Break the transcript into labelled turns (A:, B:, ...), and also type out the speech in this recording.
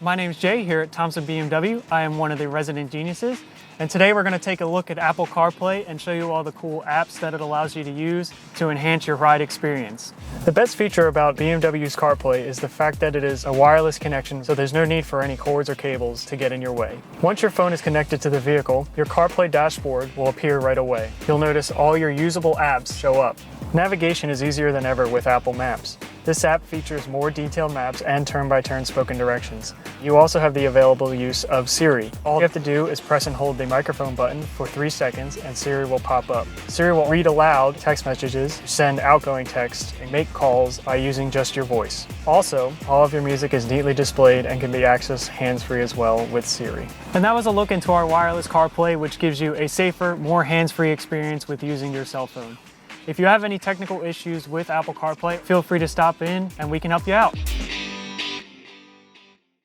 A: My name is Jay here at Thompson BMW. I am one of the resident geniuses, and today we're going to take a look at Apple CarPlay and show you all the cool apps that it allows you to use to enhance your ride experience. The best feature about BMW's CarPlay is the fact that it is a wireless connection, so there's no need for any cords or cables to get in your way. Once your phone is connected to the vehicle, your CarPlay dashboard will appear right away. You'll notice all your usable apps show up. Navigation is easier than ever with Apple Maps. This app features more detailed maps and turn-by-turn spoken directions. You also have the available use of Siri. All you have to do is press and hold the microphone button for 3 seconds and Siri will pop up. Siri will read aloud text messages, send outgoing text, and make calls by using just your voice. Also, all of your music is neatly displayed and can be accessed hands-free as well with Siri. And that was a look into our wireless CarPlay, which gives you a safer, more hands-free experience with using your cell phone. If you have any technical issues with Apple CarPlay, feel free to stop in and we can help you out.